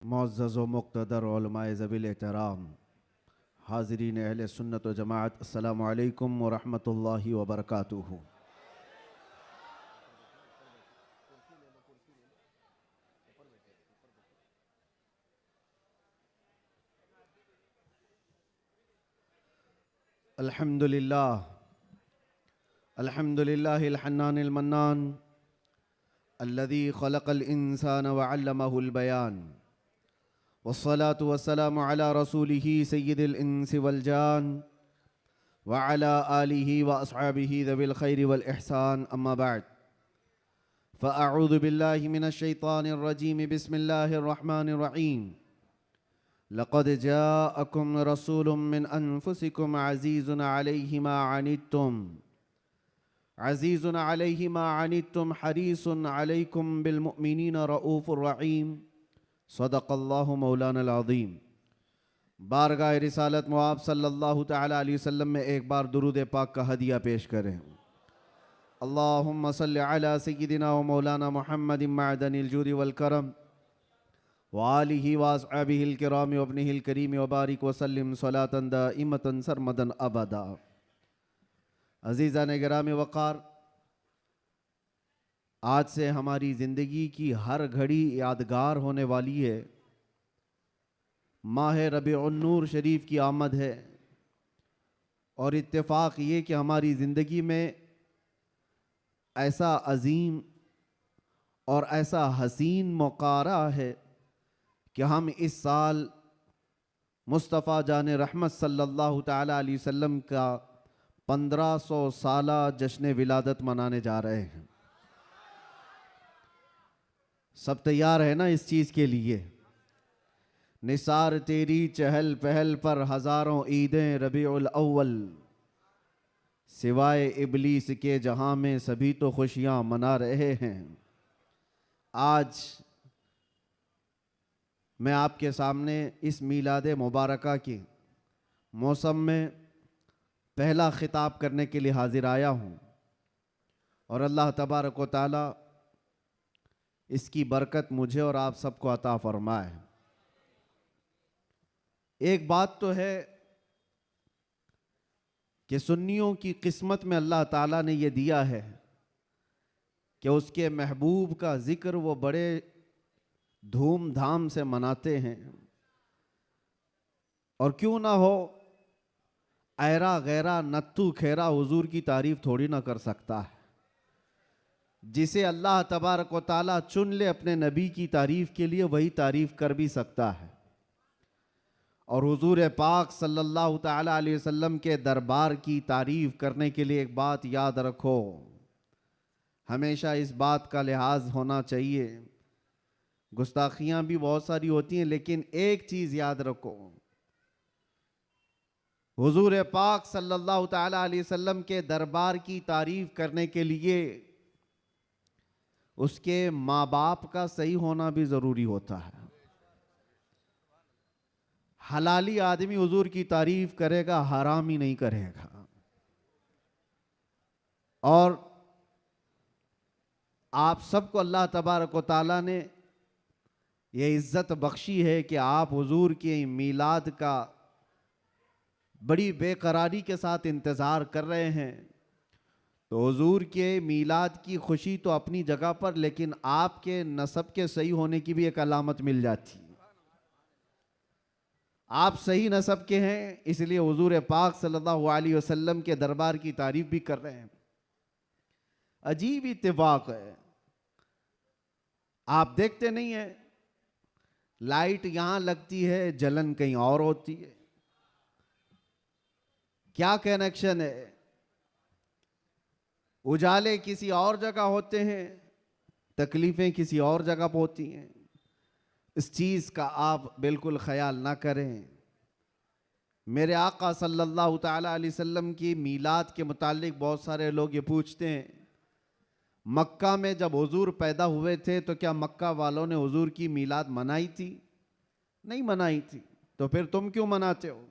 मुअज़्ज़ज़ व मुक़्तदर उलमाए ज़वील एहतराम, हाज़रीन अहले सुन्नत व जमाअत, अस्सलामु अलैकुम व रहमतुल्लाहि व बरकातुहू। अल्हम्दुलिल्लाह अल्हम्दुलिल्लाहिल हन्नानिल मन्नान अल्लज़ी ख़लक़ल इंसान व अल्लमहुल बयान वस्सलातु वस्सलामु अला रसूलिही सय्यिदिल इंसि वल जान व अला आलिही व अस्हाबिही ज़विल खैरि वल इहसान, अम्मा बअद। फ़अऊज़ु बिल्लाहि मिनश शैतानिर रजीम, बिस्मिल्लाहिर रहमानिर रहीम। लक़द जाअकुम रसूलुम मिन अनफुसिकुम अज़ीज़ुन अलैहि मा अनित्तुम हरीसुन अलैकुम बिल मुमिनीना रऊफ़ुर रहीम। सदक़ल्लाहु मौलाना अज़ीम। बारगाह रिसालत मुआब सल्लल्लाहु तआला अलैहि वसल्लम में एक बार दुरूद पाक का हदिया पेश करें। अल्लाहुम्मा सल्लि अला सय्यिदिना व मौलाना मुहम्मदिन मअदनिल जूदि वल करम व आलिहि व अस्हाबिहिल किराम व इब्निहिल करीम व बारिक व सल्लिम सलातन दाइमतन सरमदन अबदा। अज़ीज़ान गिरामी वक़ार, आज से हमारी ज़िंदगी की हर घड़ी यादगार होने वाली है। माह रबीउन-नूर शरीफ की आमद है और इत्तेफाक ये कि हमारी ज़िंदगी में ऐसा अजीम और ऐसा हसीन मौका आ रहा है कि हम इस साल मुस्तफ़ा जान रहमत सल्लल्लाहु तआला अलैहि वसल्लम का 1500 साला जश्न विलादत मनाने जा रहे हैं। सब तैयार है ना इस चीज़ के लिए? निसार तेरी चहल पहल पर हज़ारों ईदें रबीउल अव्वल, सिवाय इबलीस के जहां में सभी तो खुशियां मना रहे हैं। आज मैं आपके सामने इस मीलाद मुबारका के मौसम में पहला खिताब करने के लिए हाजिर आया हूँ और अल्लाह तबारक व तआला इसकी बरकत मुझे और आप सबको अता फरमाए। एक बात तो है कि सुन्नियों की किस्मत में अल्लाह ताला ने यह दिया है कि उसके महबूब का जिक्र वो बड़े धूमधाम से मनाते हैं। और क्यों ना हो, ऐरा गैरा नत्तू खेरा हुजूर की तारीफ थोड़ी ना कर सकता है। जिसे अल्लाह तबारक व ताला चुन ले अपने नबी की तारीफ के लिए, वही तारीफ कर भी सकता है। और हुजूर पाक सल्लल्लाहु तआला अलैहि वसल्लम के दरबार की तारीफ करने के लिए एक बात याद रखो, हमेशा इस बात का लिहाज होना चाहिए। गुस्ताखियां भी बहुत सारी होती हैं, लेकिन एक चीज याद रखो, हुजूर पाक सल्लल्लाहु तआला अलैहि वसल्लम के दरबार की तारीफ करने के लिए उसके माँ बाप का सही होना भी जरूरी होता है। हलाली आदमी हुजूर की तारीफ करेगा, हरामी नहीं करेगा। और आप सबको अल्लाह तबारक व तआला ने ये इज्जत बख्शी है कि आप हुजूर के मीलाद का बड़ी बेकरारी के साथ इंतज़ार कर रहे हैं। तो हुजूर के मीलाद की खुशी तो अपनी जगह पर, लेकिन आपके नसब के सही होने की भी एक अलामत मिल जाती है। आप सही नसब के हैं, इसलिए हुजूर पाक सल्लल्लाहु अलैहि वसल्लम के दरबार की तारीफ भी कर रहे हैं। अजीब इत्तेफाक है, आप देखते नहीं है, लाइट यहां लगती है, जलन कहीं और होती है। क्या कनेक्शन है? उजाले किसी और जगह होते हैं, तकलीफें किसी और जगह पर होती हैं। इस चीज का आप बिल्कुल ख्याल ना करें। मेरे आका सल्लल्लाहु तआला अलैहि वसल्लम की मीलाद के मुतालिक बहुत सारे लोग ये पूछते हैं, मक्का में जब हुजूर पैदा हुए थे तो क्या मक्का वालों ने हुजूर की मीलाद मनाई थी? नहीं मनाई थी, तो फिर तुम क्यों मनाते हो?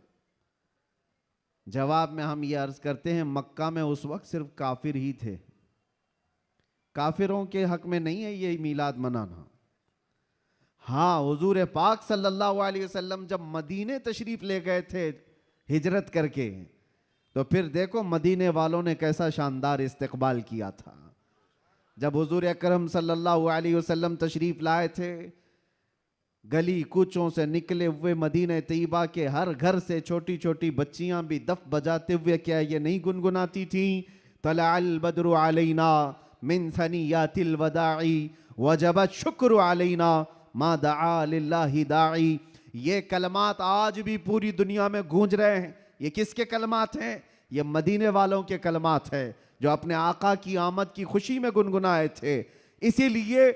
जवाब में हम ये अर्ज करते हैं, मक्का में उस वक्त सिर्फ काफिर ही थे, काफिरों के हक में नहीं है ये मीलाद मनाना। हाँ, हुजूर पाक सल्लल्लाहु अलैहि वसल्लम जब मदीने तशरीफ ले गए थे हिजरत करके, तो फिर देखो मदीने वालों ने कैसा शानदार इस्तकबाल किया था। जब हुजूर अकरम सल्लल्लाहु अलैहि वसल्लम तशरीफ लाए थे, गली कूचों से निकले हुए मदीने तैयबा के हर घर से छोटी छोटी बच्चियां भी दफ बजाते हुए क्या ये नहीं गुनगुनाती थी, तलअल बद्रु अलैना मिन सनियातिल वदाई वजबत शुक्र अलैना मा दआ लिल्लाहि दाई। ये कलमात आज भी पूरी दुनिया में गूंज रहे हैं। ये किसके कलमात हैं? ये मदीने वालों के कलमात हैं जो अपने आका की आमद की खुशी में गुनगुनाए थे। इसीलिए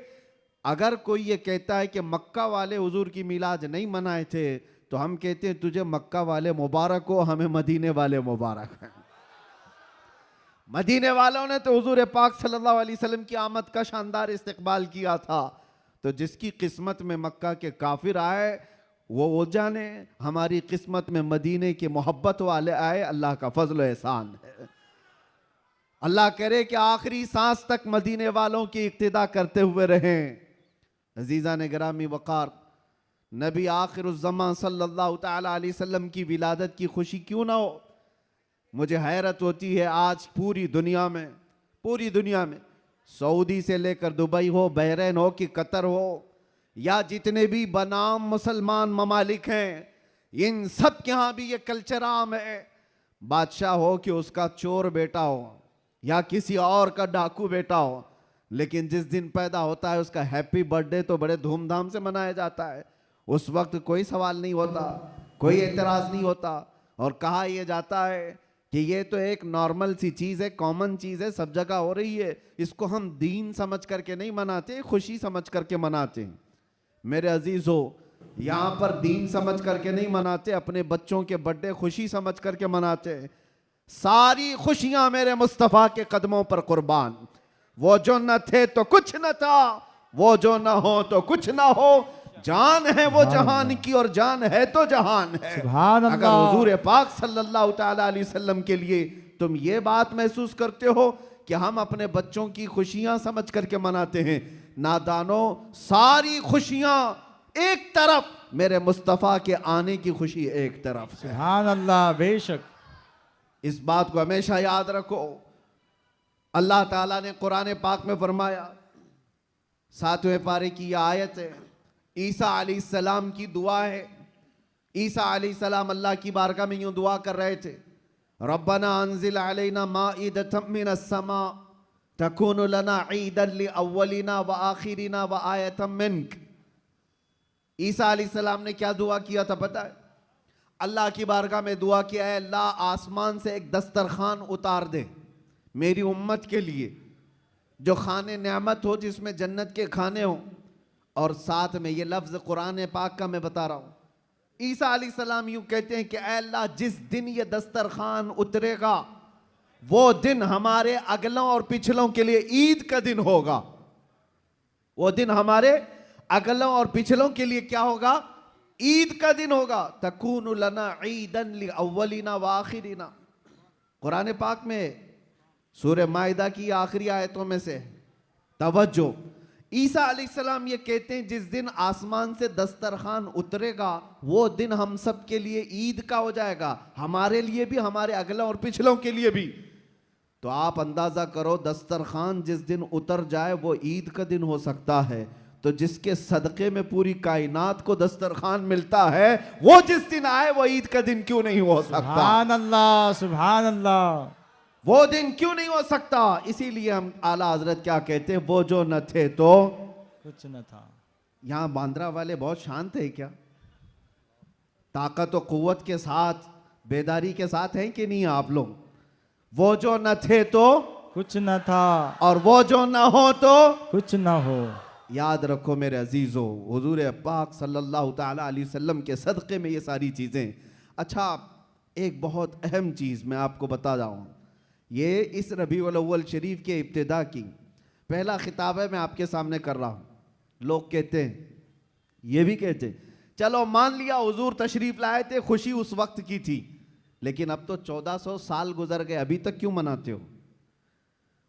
अगर कोई ये कहता है कि मक्का वाले हुजूर की मिलाद नहीं मनाए थे, तो हम कहते हैं तुझे मक्का वाले मुबारक हो, हमें मदीने वाले मुबारक हैं। मदीने वालों ने तो हुजूर पाक सल्लल्लाहु अलैहि वसल्लम की आमद का शानदार इस्तकबाल किया था। तो जिसकी किस्मत में मक्का के काफिर आए वो जाने, हमारी किस्मत में मदीने के मोहब्बत वाले आए, अल्लाह का फजल एहसान है। अल्लाह करे कि आखिरी सांस तक मदीने वालों की इक्तिदा करते हुए रहें। अजीज़ा ने गिरामी वक़ार, नबी आखिरुज़्ज़मान सल्लल्लाहु तआला अलैहि वसल्लम की विलादत की खुशी क्यों ना हो। मुझे हैरत होती है आज पूरी दुनिया में सऊदी से लेकर दुबई हो, बहरीन हो कि कतर हो, या जितने भी बनाम मुसलमान ममालिक हैं, इन सब के यहाँ भी ये कल्चर आम है। बादशाह हो कि उसका चोर बेटा हो या किसी और का डाकू बेटा हो, लेकिन जिस दिन पैदा होता है उसका हैप्पी बर्थडे तो बड़े धूमधाम से मनाया जाता है। उस वक्त कोई सवाल नहीं होता, कोई एतराज़ नहीं होता, और कहा यह जाता है कि ये तो एक नॉर्मल सी चीज़ है, कॉमन चीज़ है, सब जगह हो रही है, इसको हम दीन समझ करके नहीं मनाते, खुशी समझ करके मनाते हैं। मेरे अजीज़ों, यहाँ पर दीन समझ करके नहीं मनाते, अपने बच्चों के बर्थडे खुशी समझ करके मनाते हैं। सारी खुशियाँ मेरे मुस्तफ़ा के कदमों पर कुर्बान। वो जो न थे तो कुछ न था, वो जो न हो तो कुछ न हो, जान है वो जहान की और जान है तो जहान है। अगर हुजूर पाक सल्लल्लाहु तआला अलैहि वसल्लम के लिए तुम ये बात महसूस करते हो कि हम अपने बच्चों की खुशियां समझ करके मनाते हैं, नादानो, सारी खुशियां एक तरफ, मेरे मुस्तफ़ा के आने की खुशी एक तरफ। सुभान अल्लाह, बेशक। इस बात को हमेशा याद रखो। अल्लाह ताला ने कुरान पाक में फरमाया, 7वें पारे की यह आयत है, ईसा अलैहिस्सलाम की दुआ है। ईसा अलैहिस्सलाम अल्लाह की बारगाह में यूं दुआ कर रहे थे, रब्बना अंजिल अलैना माइदतम मिनस समा तकूनु लना ईदन लिअव्वलिना व आखिरिना व आयतम मिनक। ईसा अलैहिस्सलाम ने क्या दुआ किया था पता है? अल्लाह की बारगाह में दुआ किया है, अल्लाह आसमान से एक दस्तरखान उतार दे मेरी उम्मत के लिए, जो खाने नेमत हो, जिसमें जन्नत के खाने हो, और साथ में ये लफ्ज़ कुरान पाक का मैं बता रहा हूँ। ईसा अलैहिस्सलाम यूँ कहते हैं कि ऐ अल्लाह, जिस दिन ये दस्तरखान उतरेगा वो दिन हमारे अगलों और पिछलों के लिए ईद का दिन होगा। वो दिन हमारे अगलों और पिछलों के लिए क्या होगा? ईद का दिन होगा। तकूनु लना ईदन लिअव्वलिना व आखिरिना। कुरान पाक में सूरह माइदा की आखिरी आयतों में से तवज्जो, ईसा अलैहिस्सलाम ये कहते हैं जिस दिन आसमान से दस्तरखान उतरेगा वो दिन हम सब के लिए ईद का हो जाएगा, हमारे लिए भी, हमारे अगलों और पिछलों के लिए भी। तो आप अंदाजा करो, दस्तरखान जिस दिन उतर जाए वो ईद का दिन हो सकता है, तो जिसके सदक़े में पूरी कायनात को दस्तरखान मिलता है, वो जिस दिन आए वो ईद का दिन क्यों नहीं हो सकता? सुभान अल्लाह, सुभान अल्लाह। वो दिन क्यों नहीं हो सकता? इसीलिए हम आला हजरत क्या कहते हैं, वो जो न थे तो कुछ न था। यहाँ बांद्रा वाले बहुत शांत है क्या? ताकत और कुव्वत के साथ, बेदारी के साथ हैं कि नहीं आप लोग? वो जो न थे तो कुछ न था, और वो जो न हो तो कुछ न हो। याद रखो मेरे अजीजों, हुजूर पाक सल्लल्लाहु तआला अलैहि वसल्लम के सदक़े में ये सारी चीज़ें। अच्छा, एक बहुत अहम चीज़ मैं आपको बता जाऊँ, ये इस रबीउल अव्वल शरीफ के इब्तिदा की पहला खिताब है, मैं आपके सामने कर रहा हूँ। लोग कहते हैं, ये भी कहते हैं, चलो मान लिया हुजूर तशरीफ लाए थे, खुशी उस वक्त की थी, लेकिन अब तो 1400 साल गुजर गए, अभी तक क्यों मनाते हो?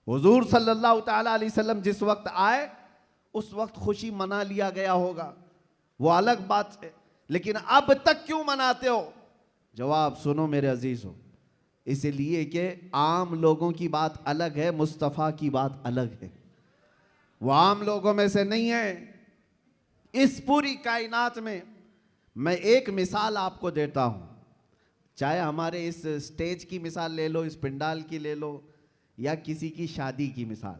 हुजूर सल्लल्लाहु तआला अलैहि वसल्लम जिस वक्त आए उस वक्त खुशी मना लिया गया होगा, वो अलग बात है, लेकिन अब तक क्यों मनाते हो? जवाब सुनो मेरे अजीज हो, इसलिए कि आम लोगों की बात अलग है, मुस्तफ़ा की बात अलग है। वो आम लोगों में से नहीं है। इस पूरी कायनात में मैं एक मिसाल आपको देता हूं, चाहे हमारे इस स्टेज की मिसाल ले लो, इस पंडाल की ले लो, या किसी की शादी की मिसाल।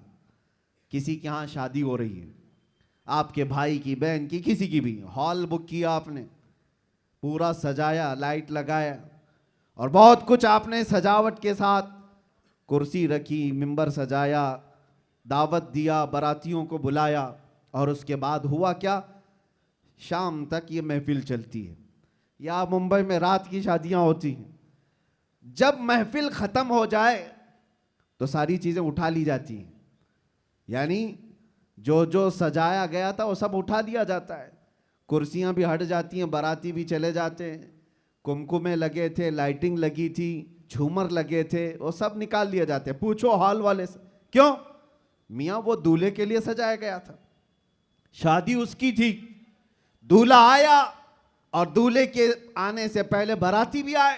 किसी के यहाँ शादी हो रही है, आपके भाई की, बहन की, किसी की भी, हॉल बुक किया आपने, पूरा सजाया, लाइट लगाया और बहुत कुछ आपने सजावट के साथ, कुर्सी रखी, मिंबर सजाया, दावत दिया, बारातियों को बुलाया, और उसके बाद हुआ क्या? शाम तक ये महफिल चलती है। या मुंबई में रात की शादियां होती हैं। जब महफिल खत्म हो जाए तो सारी चीजें उठा ली जाती हैं, यानी जो जो सजाया गया था वो सब उठा दिया जाता है। कुर्सियां भी हट जाती हैं, बाराती भी चले जाते हैं, कुमकुमे लगे थे, लाइटिंग लगी थी, झूमर लगे थे, वो सब निकाल दिए जाते हैं। पूछो हॉल वाले से, क्यों? मियाँ वो दूल्हे के लिए सजाया गया था, शादी उसकी थी, दूल्हा आया और दूल्हे के आने से पहले बाराती भी आए,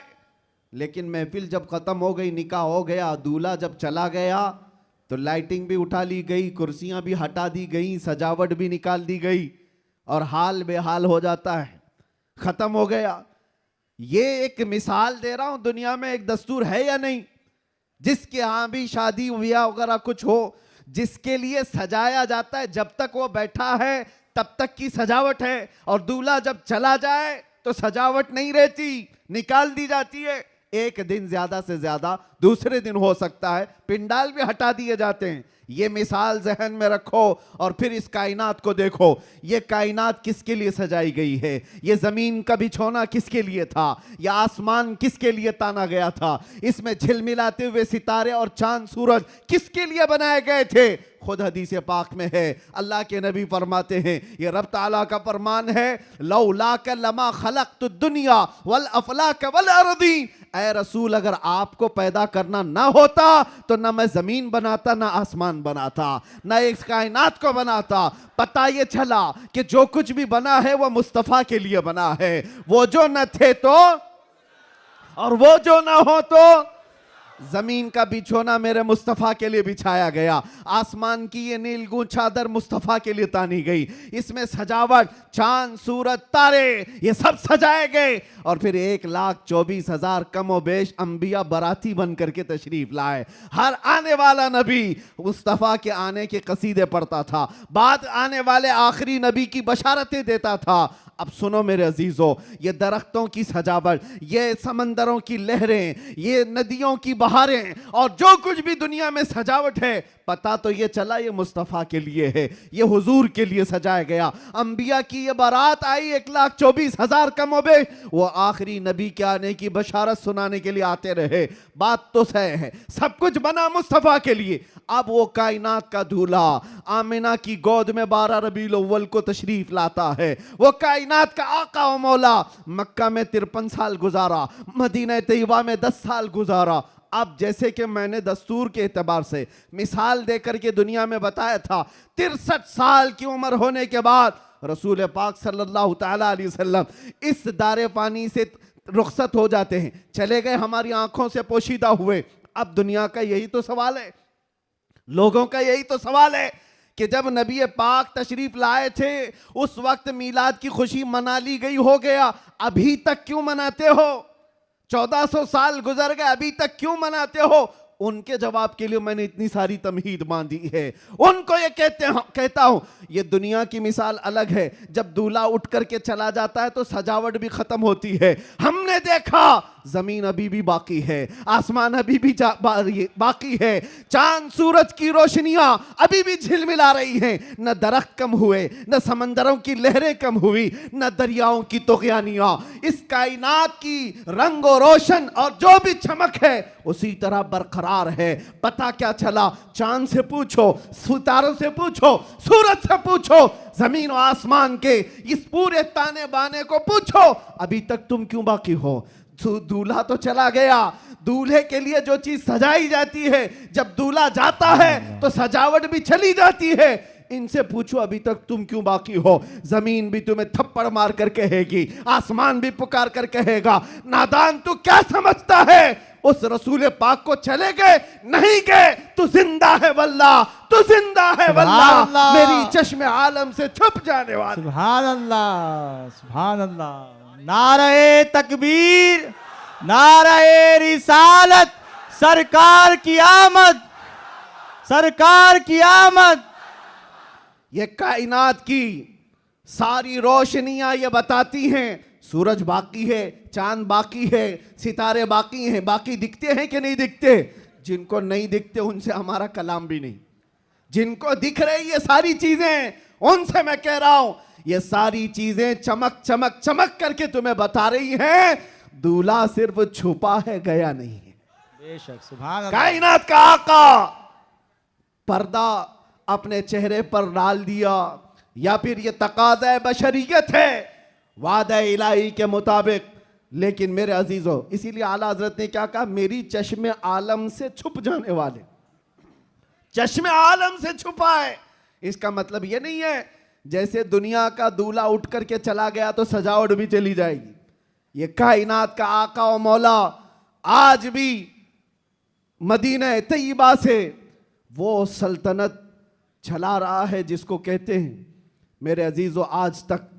लेकिन महफिल जब खत्म हो गई, निकाह हो गया, दूल्हा जब चला गया तो लाइटिंग भी उठा ली गई, कुर्सियां भी हटा दी गई, सजावट भी निकाल दी गई, और हाल बेहाल हो जाता है, खत्म हो गया। ये एक मिसाल दे रहा हूं, दुनिया में एक दस्तूर है या नहीं, जिसके यहां भी शादी ब्याह वगैरह कुछ हो, जिसके लिए सजाया जाता है, जब तक वो बैठा है तब तक की सजावट है, और दूल्हा जब चला जाए तो सजावट नहीं रहती, निकाल दी जाती है। एक दिन ज्यादा से ज्यादा दूसरे दिन हो सकता है, पिंडाल भी हटा दिए जाते हैं। ये मिसाल जहन में रखो और फिर इस कायनात को देखो। ये कायनात किसके लिए सजाई गई है? ये जमीन का बिछोना किसके लिए था? यह आसमान किसके लिए ताना गया था? इसमें झिलमिलाते हुए सितारे और चांद सूरज किसके लिए बनाए गए थे? खुद हदीस पाक में है, अल्लाह के नबी फरमाते हैं, ये रब ताला का फरमान है, लौलाक लमा खलक़तु दुनिया वल अफलाक वल अर्दी। ऐ रसूल, अगर आपको पैदा करना ना होता तो ना मैं जमीन बनाता, ना आसमान बनाता, ना इस कायनात को बनाता। पता ये चला कि जो कुछ भी बना है वो मुस्तफ़ा के लिए बना है। वो जो न थे तो, और वो जो ना हो तो, जमीन का बिछोना मेरे मुस्तफ़ा के लिए बिछाया गया, आसमान की ये नीलगूं चादर मुस्तफ़ा के लिए तानी गई, इसमें सजावट, चांद सूरज तारे, ये सब सजाए गए, और फिर 1,24,000 कम बेश अंबिया बराती बन करके तशरीफ लाए। हर आने वाला नबी मुस्तफ़ा के आने के कसीदे पढ़ता था, बाद आने वाले आखिरी नबी की बशारतें देता था। अब सुनो मेरे अजीजों, ये दरख्तों की सजावट, ये समंदरों की लहरें, ये नदियों की बहारें, और जो कुछ भी दुनिया में सजावट है, पता तो ये चला ये मुस्तफ़ा के लिए है, ये हुजूर के लिए सजाया गया। अंबिया की ये बारात आई 1,24,000 कमोबे, वो आखिरी नबी के आने की बशारत सुनाने के लिए आते रहे। बात तो सही है, सब कुछ बना मुस्तफ़ा के लिए। अब वो कायनात का दूल्हा आमिना की गोद में 12 रबीउल अव्वल को तशरीफ लाता है। वो कायनात का आका व मौला मक्का में 53 साल गुजारा, मदीना तैयबा में 10 साल गुजारा। अब जैसे कि मैंने दस्तूर के एतबार से मिसाल देकर के दुनिया में बताया था, 63 साल की उम्र होने के बाद रसूल पाक सल्लल्लाहु तआला अलैहि वसल्लम इस दारे पानी से रुखसत हो जाते हैं, चले गए, हमारी आंखों से पोशीदा हुए। अब दुनिया का यही तो सवाल है, लोगों का यही तो सवाल है कि जब नबी पाक तशरीफ लाए थे उस वक्त मीलाद की खुशी मना ली गई, हो गया, अभी तक क्यों मनाते हो? 1400 साल गुजर गए, अभी तक क्यों मनाते हो? उनके जवाब के लिए मैंने इतनी सारी तमहीद बांधी है। उनको ये कहता हूं, ये दुनिया की मिसाल अलग है। जब दूल्हा उठ करके चला जाता है तो सजावट भी खत्म होती है। हमने देखा जमीन अभी भी बाकी है, आसमान अभी भी बाकी है, चांद सूरज की रोशनियां अभी भी झिलमिला रही हैं। न दरख्त कम हुए, न समंदरों की लहरें कम हुई, न दरियाओं की तुग़यानियां। इस कायनात की रंग और रोशन और जो भी चमक है उसी तरह बरकरार है। पता क्या चला? चांद से पूछो, सितारों से पूछो, सूरज से पूछो, जमीन और आसमान के इस पूरे ताने बाने को पूछो, अभी तक तुम क्यों बाकी हो? दूल्हा तो चला गया, दूल्हे के लिए जो चीज सजाई जाती है, जब दूल्हा जाता है तो सजावट भी चली जाती है। इनसे पूछो अभी तक तुम क्यों बाकी हो। जमीन भी तुम्हें थप्पड़ मार कर कहेगी, आसमान भी पुकार कर कहेगा, नादान तू क्या समझता है। उस रसूल पाक को चले गए नहीं गए, तू जिंदा है वल्लाह, तू जिंदा है वल्लाह, सुभान अल्लाह। मेरी चश्मे आलम से छुप जाने वाला। सुभान अल्लाह, सुभान अल्लाह। नारे तकबीर, नारे रिसालत, सरकार की आमद, सरकार की आमद। ये कायनात की सारी रोशनियां ये बताती हैं सूरज बाकी है, चांद बाकी है, सितारे बाकी हैं। बाकी दिखते हैं कि नहीं दिखते? जिनको नहीं दिखते उनसे हमारा कलाम भी नहीं। जिनको दिख रही ये सारी चीजें, उनसे मैं कह रहा हूं ये सारी चीजें चमक चमक चमक करके तुम्हें बता रही हैं दूल्हा सिर्फ छुपा है, गया नहीं है। बेशक, सुभान अल्लाह। कायनात का आका पर्दा अपने चेहरे पर डाल दिया, या फिर ये तकाज़ा बशरियत है वादा इलाही के मुताबिक। लेकिन मेरे अजीजों, इसीलिए आला हजरत ने क्या कहा, मेरी चश्मे आलम से छुप जाने वाले, चश्मे आलम से छुपा है। इसका मतलब ये नहीं है जैसे दुनिया का दूल्हा उठ करके चला गया तो सजावट भी चली जाएगी। ये कायनात का आका और मौला आज भी मदीना तैयबा से वो सल्तनत चला रहा है जिसको कहते हैं मेरे अजीजों, आज तक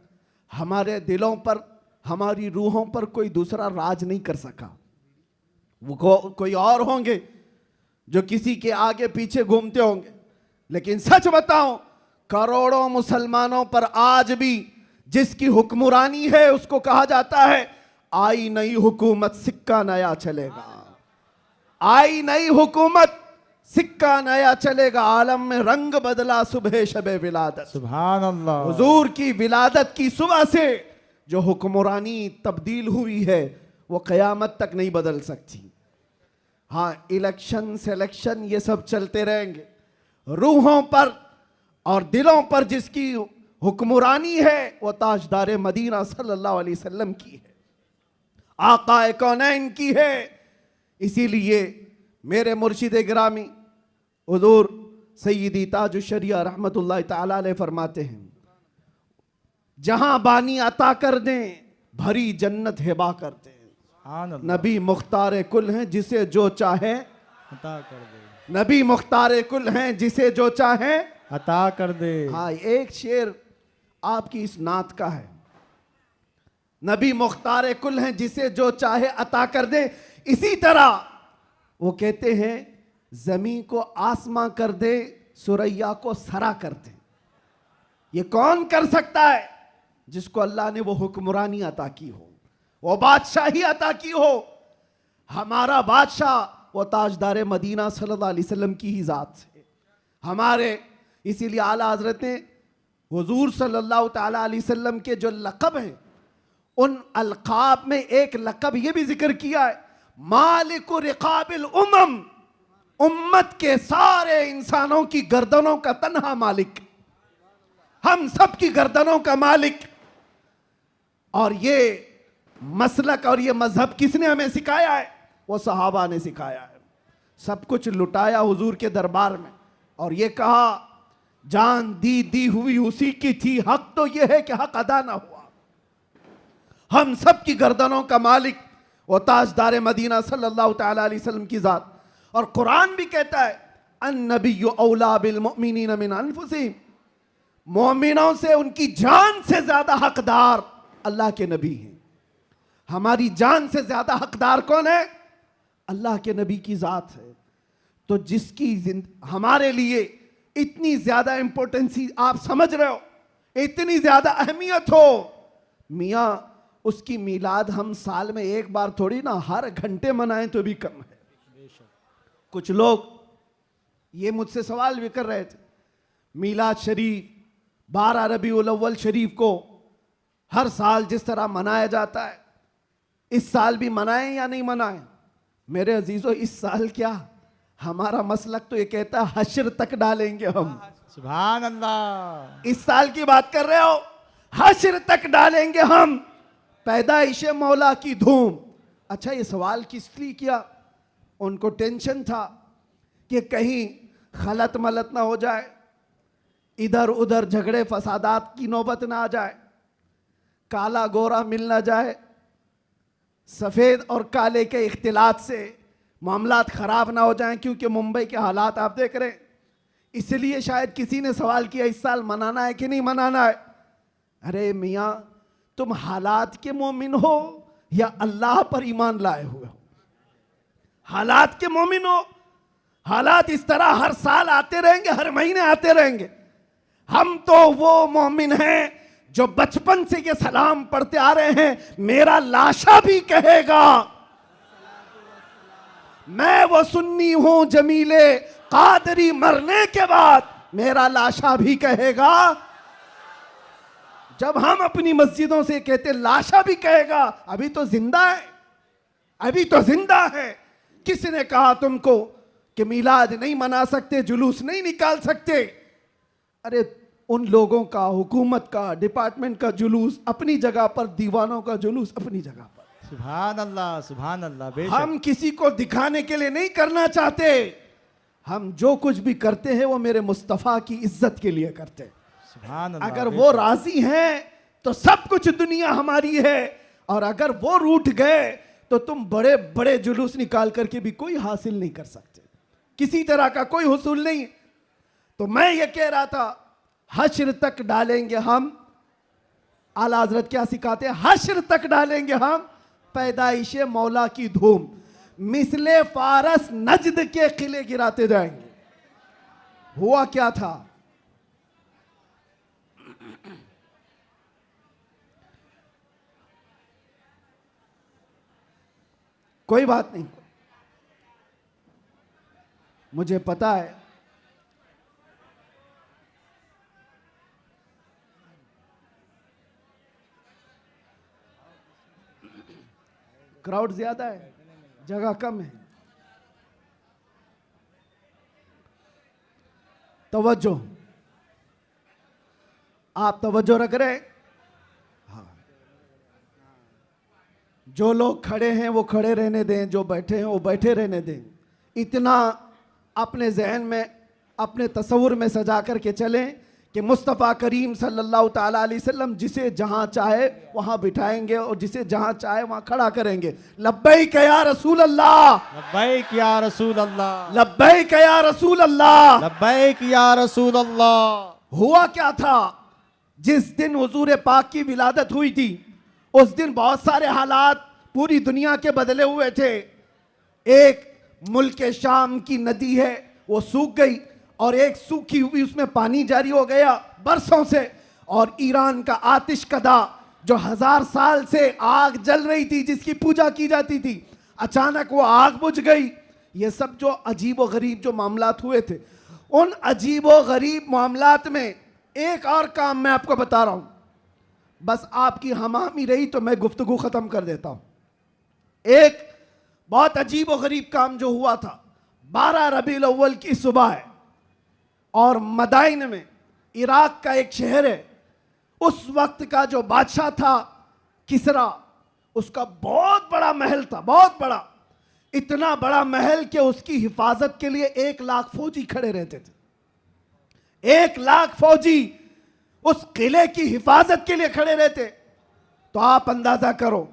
हमारे दिलों पर, हमारी रूहों पर कोई दूसरा राज नहीं कर सका। वो कोई और होंगे जो किसी के आगे पीछे घूमते होंगे, लेकिन सच बताऊं करोड़ों मुसलमानों पर आज भी जिसकी हुक्मरानी है उसको कहा जाता है आई नई हुकूमत सिक्का नया चलेगा, आई नई हुकूमत सिक्का नया चलेगा। आलम में रंग बदला सुबह शबे विलादत, सुभान अल्लाह। हुजूर की विलादत की सुबह से जो हुक्मरानी तब्दील हुई है वो क़यामत तक नहीं बदल सकती। हाँ, इलेक्शन सिलेक्शन ये सब चलते रहेंगे, रूहों पर और दिलों पर जिसकी हुक्मरानी है वो ताजदार मदीना सल्लल्लाहु अलैहि वसल्लम की है, आकाए कौनैन की है। इसीलिए मेरे मुर्शिद गिरामी हुजूर सय्यदी ताजुश शरिया रहमतुल्लाह तआला अलैह फरमाते हैं, जहां बानी अता कर दें भरी जन्नत हिबा कर दें। सुभान अल्लाह। नबी मुख्तार कुल हैं जिसे जो चाहे अता कर दे, नबी मुख्तार कुल हैं जिसे जो चाहे अता कर दे। हाँ, एक शेर आपकी इस नात का है, नबी मुख्तार कुल हैं जिसे जो चाहे अता कर दे। इसी तरह वो कहते हैं जमीन को आसमां कर दे, सुरैया को सरा कर दे। ये कौन कर सकता है? जिसको अल्लाह ने वो हुक्मरानी अता की हो, वो बादशाही अता की हो। हमारा बादशाह वो ताजदार मदीना सल्लल्लाहु अलैहि वसल्लम की ही जात से हमारे। इसीलिए आला हजरत ने हुजूर सल्लल्लाहु ताला अलैहि वसल्लम के जो लक़ब हैं उन अलक़ाब में एक लक़ब ये भी जिक्र किया है, मालिक रिक़ाबिल उम्म, उम्मत के सारे इंसानों की गर्दनों का तन्हा मालिक, हम सब की गर्दनों का मालिक। और ये मसलक और ये मजहब किसने हमें सिखाया है? वो सहाबा ने सिखाया है। सब कुछ लुटाया हुजूर के दरबार में और ये कहा जान दी हुई उसी की थी, हक तो ये है कि हक अदा ना हुआ। हम सब की गर्दनों का मालिक वो ताजदार मदीना सल्लल्लाहु ताला अलैहि वसल्लम की जात। और कुरान भी कहता है अन्नबिय्यु औला बिल मुमिनीन मिन अनफुसिहिम, मोमिनों से उनकी जान से ज्यादा हकदार अल्लाह के नबी हैं। हमारी जान से ज्यादा हकदार कौन है? अल्लाह के नबी की जात है। तो जिसकी हमारे लिए इतनी ज्यादा इंपॉर्टेंसी आप समझ रहे हो, इतनी ज्यादा अहमियत हो, मियाँ उसकी मीलाद हम साल में एक बार थोड़ी ना हर घंटे मनाएं तो भी कम है। कुछ लोग ये मुझसे सवाल भी कर रहे थे, मीलाद शरीफ 12 रबीउल अव्वल शरीफ को हर साल जिस तरह मनाया जाता है इस साल भी मनाएं या नहीं मनाएं? मेरे अजीजों, इस साल क्या, हमारा मसलक तो ये कहता है हश्र तक डालेंगे हम। सुभान अल्लाह। इस साल की बात कर रहे हो, हश्र तक डालेंगे हम, पैदाइश मौला की धूम। अच्छा, ये सवाल किस लिए किया? उनको टेंशन था कि कहीं खलत मलत ना हो जाए, इधर उधर झगड़े फसादात की नौबत ना आ जाए, काला गोरा मिल ना जाए, सफेद और काले के इख्तिलात से मामलात खराब ना हो जाएं, क्योंकि मुंबई के हालात आप देख रहे हैं। इसलिए शायद किसी ने सवाल किया इस साल मनाना है कि नहीं मनाना है। अरे मियाँ, तुम हालात के मोमिन हो या अल्लाह पर ईमान लाए हुए हो? हालात के मोमिन हो। हालात इस तरह हर साल आते रहेंगे, हर महीने आते रहेंगे। हम तो वो मोमिन हैं जो बचपन से ये सलाम पढ़ते आ रहे हैं, मेरा लाशा भी कहेगा मैं वो सुन्नी हूं जमीले कादरी, मरने के बाद मेरा लाशा भी कहेगा। जब हम अपनी मस्जिदों से कहते लाशा भी कहेगा, अभी तो जिंदा है, अभी तो जिंदा है। किसने कहा तुमको कि मिलाद नहीं मना सकते, जुलूस नहीं निकाल सकते? अरे उन लोगों का, हुकूमत का, डिपार्टमेंट का जुलूस अपनी जगह पर, दीवानों का जुलूस अपनी जगह पर। सुभान अल्लाह, सुभान अल्लाह। हम किसी को दिखाने के लिए नहीं करना चाहते। हम जो कुछ भी करते हैं वो मेरे मुस्तफ़ा की इज्जत के लिए करते हैं। सुभान अल्लाह। अगर वो राजी हैं तो सब कुछ दुनिया हमारी है, और अगर वो रूठ गए तो तुम बड़े बड़े जुलूस निकाल करके भी कोई हासिल नहीं कर सकते, किसी तरह का कोई हुसूल नहीं। तो मैं ये कह रहा था, हश्र तक डालेंगे हम, आला हजरत क्या सिखाते हैं, हश्र तक डालेंगे हम पैदाइशे मौला की धूम, मिसले फारस नजद के किले गिराते जाएंगे। हुआ क्या था, कोई बात नहीं, मुझे पता है क्राउड ज्यादा है, जगह कम है। तवज्जो, आप तवज्जो रख रहे हैं? हाँ। जो लोग खड़े हैं वो खड़े रहने दें, जो बैठे हैं वो बैठे रहने दें। इतना अपने जहन में, अपने तसव्वुर में सजा करके चलें कि मुस्तफ़ा करीम सल्लल्लाहु ताला अलैहि वसल्लम जिसे जहां चाहे वहां बिठाएंगे और जिसे जहां चाहे वहां खड़ा करेंगे। लब्बैक या रसूल अल्लाह, लब्बैक या रसूल अल्लाह, लब्बैक या रसूल अल्लाह, लब्बैक या रसूल अल्लाह। हुआ क्या था, जिस दिन हुजूर पाक की विलादत हुई थी उस दिन बहुत सारे हालात पूरी दुनिया के बदले हुए थे। एक मुल्क शाम की नदी है वो सूख गई, और एक सूखी हुई उसमें पानी जारी हो गया बरसों से। और ईरान का आतिश कदा जो 1000 साल से आग जल रही थी, जिसकी पूजा की जाती थी, अचानक वो आग बुझ गई। ये सब जो अजीब व गरीब जो मामलात हुए थे, उन अजीब व गरीब मामलात में एक और काम मैं आपको बता रहा हूं, बस आपकी हमामी रही तो मैं गुफ्तगू खत्म कर देता हूं। एक बहुत अजीब व गरीब काम जो हुआ था, 12 रबीउल अव्वल की सुबह है, और मदाइन में, इराक का एक शहर है, उस वक्त का जो बादशाह था किसरा, उसका बहुत बड़ा महल था, बहुत बड़ा, इतना बड़ा महल कि उसकी हिफाजत के लिए 1 लाख फौजी खड़े रहते थे। 1 लाख फौजी उस किले की हिफाजत के लिए खड़े रहते। तो आप अंदाजा करो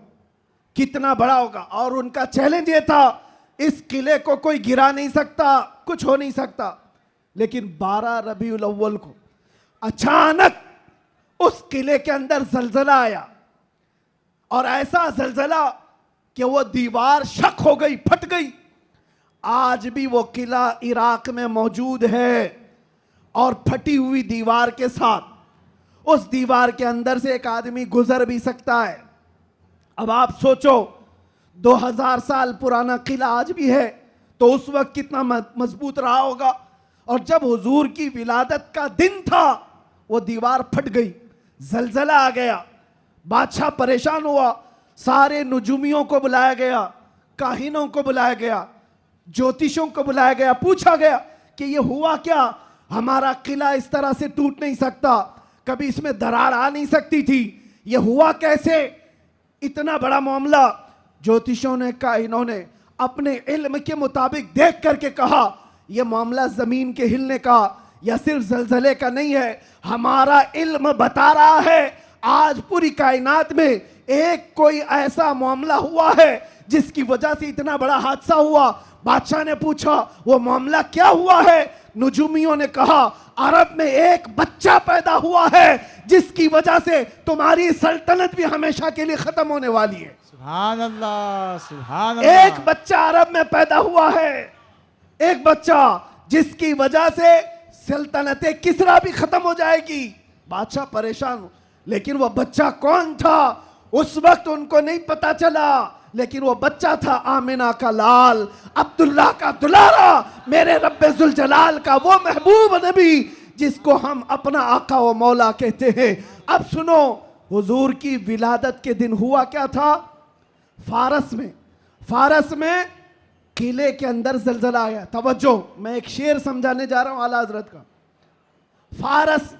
कितना बड़ा होगा। और उनका चैलेंज ये था, इस किले को कोई गिरा नहीं सकता, कुछ हो नहीं सकता। लेकिन 12 रबीउल अव्वल को अचानक उस किले के अंदर जलजला आया, और ऐसा जलजला कि वो दीवार शक हो गई, फट गई। आज भी वो किला इराक में मौजूद है, और फटी हुई दीवार के साथ उस दीवार के अंदर से एक आदमी गुजर भी सकता है। अब आप सोचो, 2000 साल पुराना किला आज भी है, तो उस वक्त कितना मजबूत रहा होगा। और जब हुजूर की विलादत का दिन था, वो दीवार फट गई, जलजला आ गया, बादशाह परेशान हुआ, सारे नुजुमियों को बुलाया गया, काहिनों को बुलाया गया, ज्योतिषों को बुलाया गया, पूछा गया कि ये हुआ क्या, हमारा किला इस तरह से टूट नहीं सकता, कभी इसमें दरार आ नहीं सकती थी, ये हुआ कैसे, इतना बड़ा मामला। ज्योतिषों ने, काहिनों ने अपने इल्म के मुताबिक देख करके कहा, यह मामला जमीन के हिलने का, यह सिर्फ जलजले का नहीं है, हमारा इल्म बता रहा है आज पूरी कायनात में एक कोई ऐसा मामला हुआ है जिसकी वजह से इतना बड़ा हादसा हुआ। बादशाह ने पूछा वो मामला क्या हुआ है? नुजूमियों ने कहा अरब में एक बच्चा पैदा हुआ है जिसकी वजह से तुम्हारी सल्तनत भी हमेशा के लिए खत्म होने वाली है। सुभान अल्लाह, सुभान अल्लाह। एक बच्चा अरब में पैदा हुआ है, एक बच्चा जिसकी वजह से सल्तनत किसरा भी खत्म हो जाएगी। बादशाह परेशान हो, लेकिन वो बच्चा कौन था उस वक्त उनको नहीं पता चला, लेकिन वो बच्चा था आमिना का लाल, अब्दुल्ला का दुलारा, मेरे रब्बे जुल जलाल का वो महबूब नबी जिसको हम अपना आका व मौला कहते हैं। अब सुनो, हुजूर की विलादत के दिन हुआ क्या था? फारस में किले के अंदर जलजला आया। तवज्जो, मैं एक शेर समझाने जा रहा हूं आला हजरत का। फारस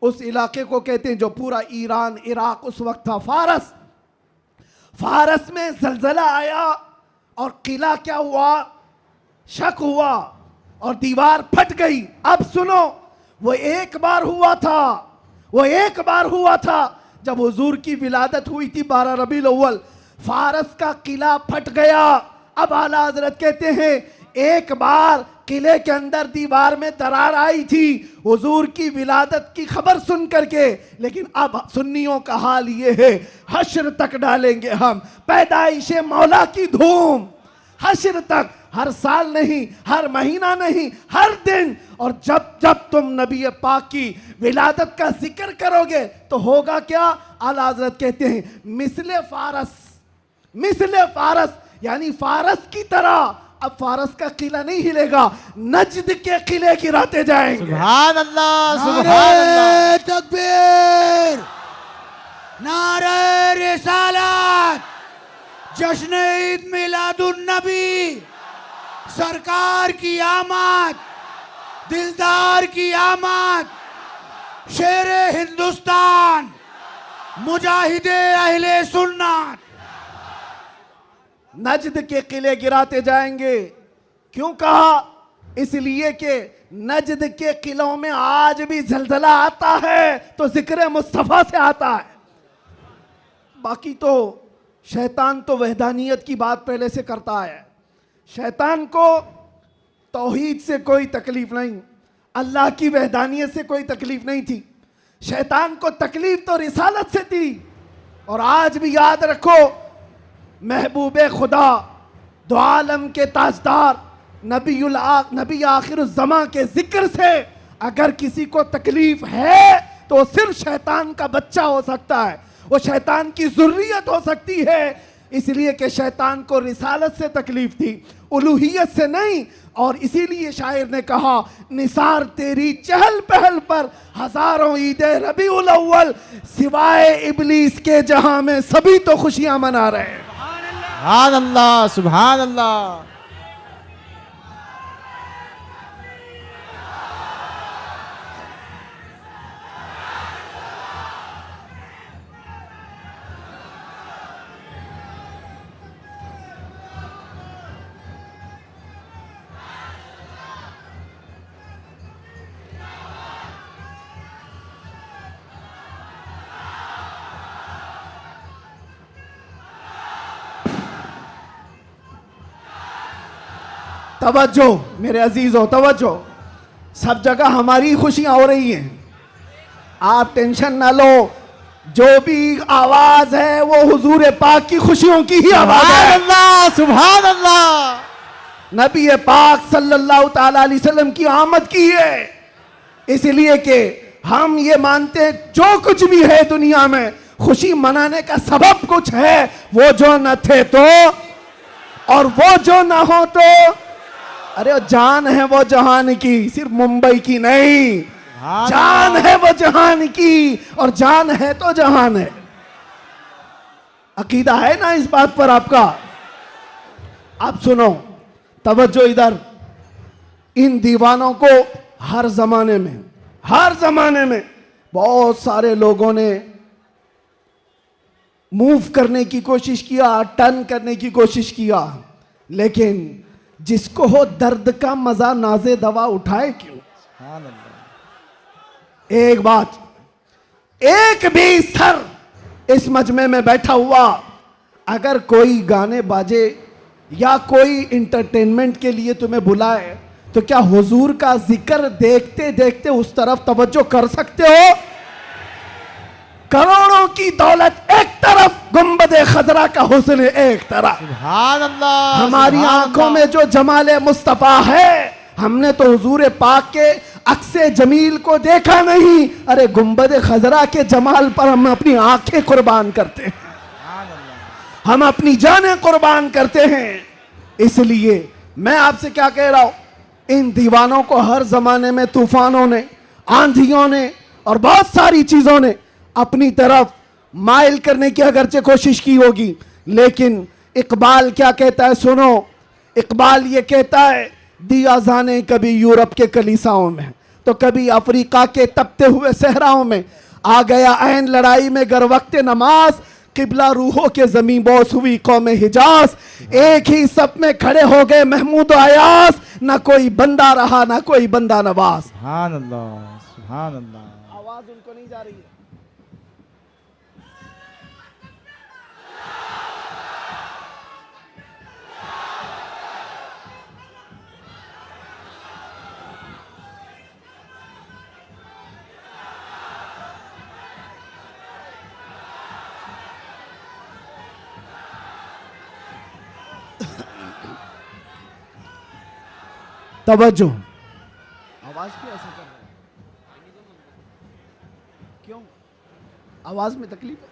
उस इलाके को कहते हैं जो पूरा ईरान इराक उस वक्त था। फारस में जलजला आया और किला क्या हुआ? शक हुआ और दीवार फट गई। अब सुनो, वो एक बार हुआ था जब हुजूर की विलादत हुई थी 12 रबीउल अव्वल। फारस का किला फट गया। अब आला हजरत कहते हैं एक बार किले के अंदर दीवार में दरार आई थी हुजूर की विलादत की खबर सुन करके, लेकिन अब सुन्नियों का हाल ये है हश्र तक डालेंगे हम पैदाइश मौला की धूम। हश्र तक, हर साल नहीं, हर महीना नहीं, हर दिन। और जब तुम नबी पाक की विलादत का जिक्र करोगे तो होगा क्या? आला हजरत कहते हैं मिसले फारस यानी फारस की तरह। अब फारस का किला नहीं हिलेगा, नजद के किले गिराते जाएंगे। सुभान अल्लाह, सुभान नारे अल्लाह। तकबीर, नारे रिसालत, जश्न ईद मिलादुन नबी, सरकार की आमद, दिलदार की आमद, शेरे हिंदुस्तान, मुजाहिदे अहले सुन्नत। नजद के किले गिराते जाएंगे। क्यों कहा? इसलिए कि नजद के किलों में आज भी जलजला आता है तो जिक्र मुस्तफा से आता है। बाकी तो शैतान तो वहदानियत की बात पहले से करता है। शैतान को तौहीद से कोई तकलीफ नहीं, अल्लाह की वहदानियत से कोई तकलीफ नहीं थी। शैतान को तकलीफ तो रिसालत से थी। और आज भी याद रखो, महबूब खुदा, दो आलम के ताजदार, नबी आखिर ज़मा के जिक्र से अगर किसी को तकलीफ है तो वो सिर्फ शैतान का बच्चा हो सकता है, वो शैतान की ज़ुर्रियत हो सकती है। इसलिए कि शैतान को रिसालत से तकलीफ थी, उलूहियत से नहीं। और इसीलिए शायर ने कहा निसार तेरी चहल पहल पर हजारों ईदे रबीउल अव्वल, सिवाय इबलीस के जहां में सभी तो खुशियां मना रहे हैं। सुभान अल्लाह, सुभान अल्लाह। तवज्जो मेरे अजीजों, तवज्जो। सब जगह हमारी खुशियां हो रही हैं, आप टेंशन ना लो। जो भी आवाज है वो हुजूर पाक की खुशियों की ही आवाज सुभान है। अल्लाह, सुभान अल्लाह। नबी पाक सल्लल्लाहु ताला अलैहि वसल्लम की आमद की है। इसलिए कि हम ये मानते हैं जो कुछ भी है दुनिया में खुशी मनाने का सबब कुछ है। वो जो न थे तो और वो जो ना हो तो, अरे जान है वो जहान की, सिर्फ मुंबई की नहीं, जान है वो जहान की, और जान है तो जहान है। अकीदा है ना इस बात पर आपका? आप सुनो, तवज्जो इधर। इन दीवानों को हर जमाने में बहुत सारे लोगों ने मूव करने की कोशिश किया, टर्न करने की कोशिश किया, लेकिन जिसको हो दर्द का मजा नाजे दवा उठाए क्यों? सुभान अल्लाह। एक बात, एक भी सर इस मजमे में बैठा हुआ अगर कोई गाने बाजे या कोई इंटरटेनमेंट के लिए तुम्हें बुलाए तो क्या हुजूर का जिक्र देखते देखते उस तरफ तवज्जो कर सकते हो? करोड़ों की दौलत एक तरफ, गुंबदे खजरा का हुस्न एक तरफ। सुभान अल्लाह। हमारी सुभान आंखों अल्लाह। में जो जमाले मुस्तफा है, हमने तो हुजूर पाक के अक्से जमील को देखा नहीं, अरे गुंबदे खजरा के जमाल पर हम अपनी आंखें कुर्बान करते हैं, हम अपनी जानें कुर्बान करते हैं। इसलिए मैं आपसे क्या कह रहा हूं, इन दीवानों को हर जमाने में तूफानों ने, आंधियों ने और बहुत सारी चीजों ने अपनी तरफ माइल करने की अगरचे कोशिश की होगी, लेकिन इकबाल क्या कहता है सुनो। इकबाल ये कहता है, दिया जाने कभी यूरोप के कलीसाओं में तो कभी अफ्रीका के तपते हुए सहराओं में, आ गया ऐन लड़ाई में गर वक्त नमाज, किबला रूहों के जमीन बोस हुई कौम हिजाज। एक ही सप में खड़े हो गए महमूद अयास, ना कोई बंदा रहा ना कोई बंदा नवाज। सुभान अल्लाह। सुभान अल्लाह। आवाज उनको नहीं जा रही है। तवज्जो, आवाज क्यों ऐसा कर रहे हैं? क्यों आवाज में तकलीफ है?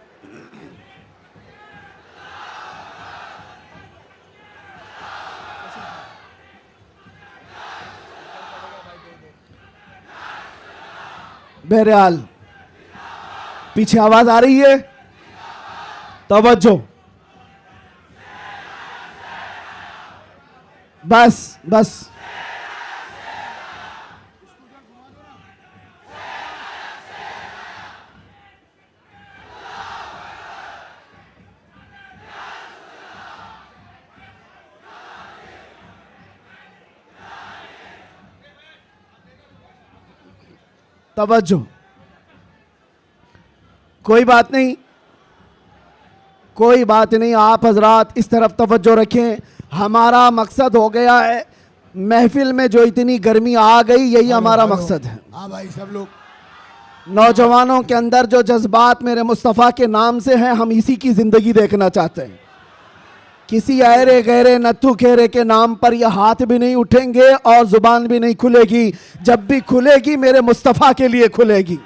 बहरहाल पीछे आवाज आ रही है, तवज्जो, बस बस। तवज्जो, कोई बात नहीं, कोई बात नहीं, आप हजरात इस तरफ तवज्जो रखें। हमारा मकसद हो गया है, महफिल में जो इतनी गर्मी आ गई, यही हमारा मकसद है। हाँ भाई, सब लोग नौजवानों के अंदर जो जज्बात मेरे मुस्तफ़ा के नाम से हैं, हम इसी की जिंदगी देखना चाहते हैं। किसी अहरे गहरे नत्थु खेरे के नाम पर यह हाथ भी नहीं उठेंगे और जुबान भी नहीं खुलेगी। जब भी खुलेगी मेरे मुस्तफ़ा के लिए खुलेगी।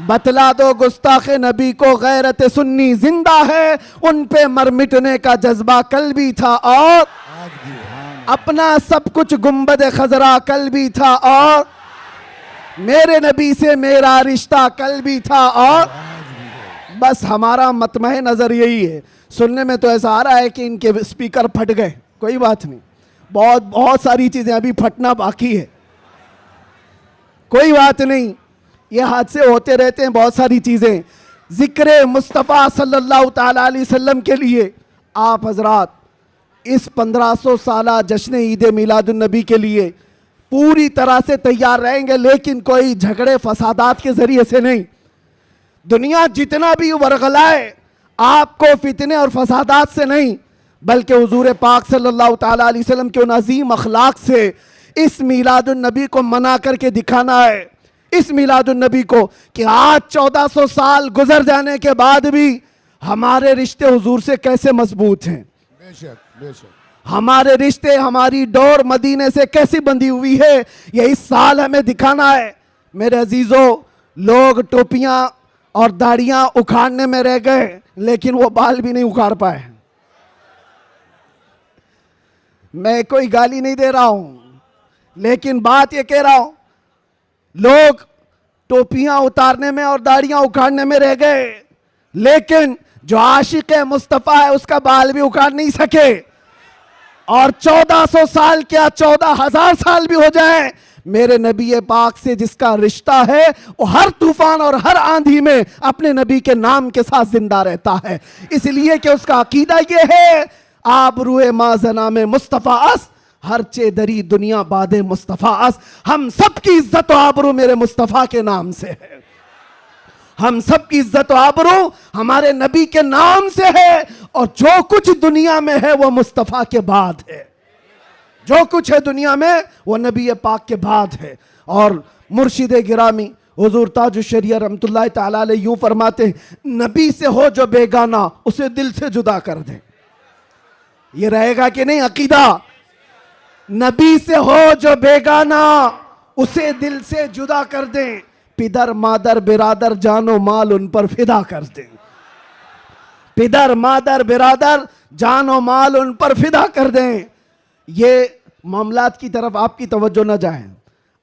बतला दो गुस्ताखे नबी को गैरत सुन्नी जिंदा है, उन पे मर मिटने का जज्बा कल भी था और अपना सब कुछ गुंबद खजरा कल भी था और मेरे नबी से मेरा रिश्ता कल भी था और बस हमारा मतमह नजर यही है। सुनने में तो ऐसा आ रहा है कि इनके स्पीकर फट गए, कोई बात नहीं, बहुत बहुत सारी चीजें अभी फटना बाकी है, कोई बात नहीं, ये हादसे होते रहते हैं बहुत सारी चीजें। जिक्र मुस्तफ़ा सल्लल्लाहु ताला अलैहि वसल्लम के लिए आप हजरात इस 1500 साला जश्न ईद मिलादुन नबी के लिए पूरी तरह से तैयार रहेंगे, लेकिन कोई झगड़े फसादात के जरिए से नहीं। दुनिया जितना भी वरगलाए आपको फितने और फसादात से नहीं, बल्कि हुजूर पाक सल्लल्लाहु ताला अलैहि वसल्लम के उन अजीम अखलाक से इस मिलादुन नबी को मना करके दिखाना है। इस मिलादुन नबी को कि आज 1400 साल गुजर जाने के बाद भी हमारे रिश्ते हुजूर से कैसे मजबूत हैं, बेशक बेशक, हमारे रिश्ते, हमारी डोर मदीने से कैसी बंधी हुई है, ये इस साल हमें दिखाना है। मेरे अजीजों, लोग टोपियां और दाढ़ियां उखाड़ने में रह गए, लेकिन वो बाल भी नहीं उखाड़ पाए। मैं कोई गाली नहीं दे रहा हूं, लेकिन बात ये कह रहा हूं, लोग टोपियां उतारने में और दाढ़ियां उखाड़ने में रह गए, लेकिन जो आशिक मुस्तफ़ा है उसका बाल भी उखाड़ नहीं सके। और 1400 साल क्या 14,000 साल भी हो जाए, मेरे नबी पाक से जिसका रिश्ता है वो हर तूफान और हर आंधी में अपने नबी के नाम के साथ जिंदा रहता है। इसलिए कि उसका अकीदा ये है, आबरूए माजना में मुस्तफ़ा अस हर चेदरी दुनिया बादे मुस्तफ़ास, हम सब की इज्जत और आबरू मेरे मुस्तफ़ा के नाम से है। हम सब की इज्जत और आबरू हमारे नबी के नाम से है, और जो कुछ दुनिया में है वो मुस्तफ़ा के बाद है। जो कुछ है दुनिया में वो नबी पाक के बाद है। और मुर्शिद गिरामी हुजूर ताजुश शरिया रहमतुल्लाह ताला अलैह यूं फरमाते हैं, नबी से हो जो बेगाना उसे दिल से जुदा कर दे। ये रहेगा कि नहीं अकीदा? नबी से हो जो बेगाना उसे दिल से जुदा कर दें, पिदर मादर बिरादर जानो माल उन पर फिदा कर दें। पिदर मादर बिरादर जानो माल उन पर फिदा कर दें। ये मामलात की तरफ आपकी तवज्जो न जाए।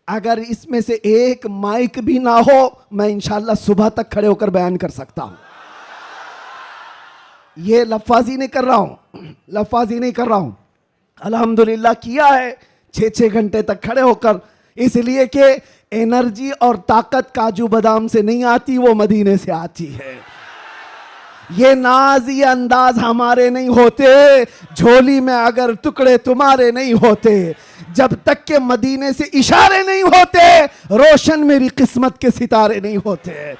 अगर इसमें से एक माइक भी ना हो, मैं इंशाल्लाह सुबह तक खड़े होकर बयान कर सकता हूं। ये लफाजी नहीं कर रहा हूं, लफाजी नहीं कर रहा हूं। अल्हम्दुलिल्लाह किया है 6-6 घंटे तक खड़े होकर, इसलिए कि एनर्जी और ताकत काजू बादाम से नहीं आती, वो मदीने से आती है। ये नाज ये अंदाज हमारे नहीं होते, झोली में अगर टुकड़े तुम्हारे नहीं होते, जब तक के मदीने से इशारे नहीं होते, रोशन मेरी किस्मत के सितारे नहीं होते।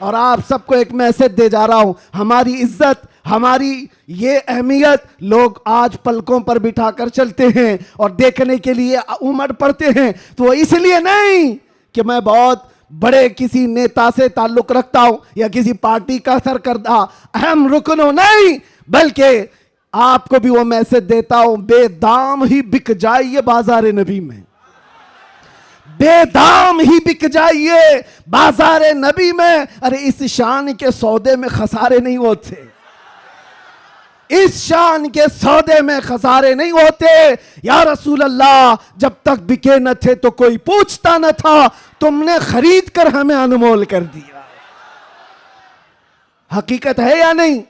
और आप सबको एक मैसेज दे जा रहा हूं, हमारी इज्जत, हमारी ये अहमियत लोग आज पलकों पर बिठाकर चलते हैं और देखने के लिए उमड़ पड़ते हैं। तो वो इसलिए नहीं कि मैं बहुत बड़े किसी नेता से ताल्लुक रखता हूं या किसी पार्टी का सरकर्दा अहम रुकन हो, नहीं, बल्कि आपको भी वो मैसेज देता हूं, बेदाम ही बिक जाइए बाजार नबी में, बेदाम ही बिक जाइए बाजार नबी में। अरे इस शान के सौदे में खसारे नहीं होते, इस शान के सौदे में खसारे नहीं होते। या रसूल अल्लाह, जब तक बिके न थे तो कोई पूछता न था, तुमने खरीद कर हमें अनमोल कर दिया। हकीकत है या नहीं?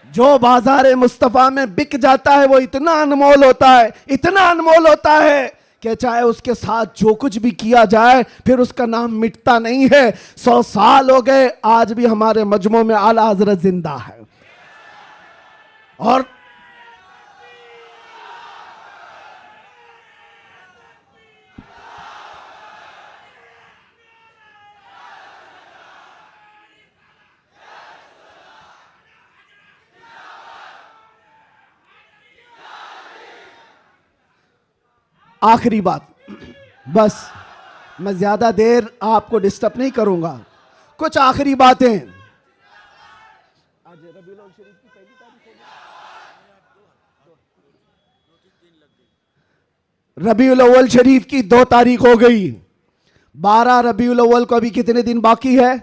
जो बाजार मुस्तफा में बिक जाता है वो इतना अनमोल होता है, इतना अनमोल होता है कि चाहे उसके साथ जो कुछ भी किया जाए फिर उसका नाम मिटता नहीं है। 100 साल हो गए, आज भी हमारे मजमू में आला हजरत जिंदा है। और आखिरी बात, बस मैं ज्यादा देर आपको डिस्टर्ब नहीं करूंगा, कुछ आखिरी बातें। रबीउल अव्वल शरीफ की 2 तारीख हो गई, 12 रबीउल अव्वल को अभी कितने दिन बाकी है?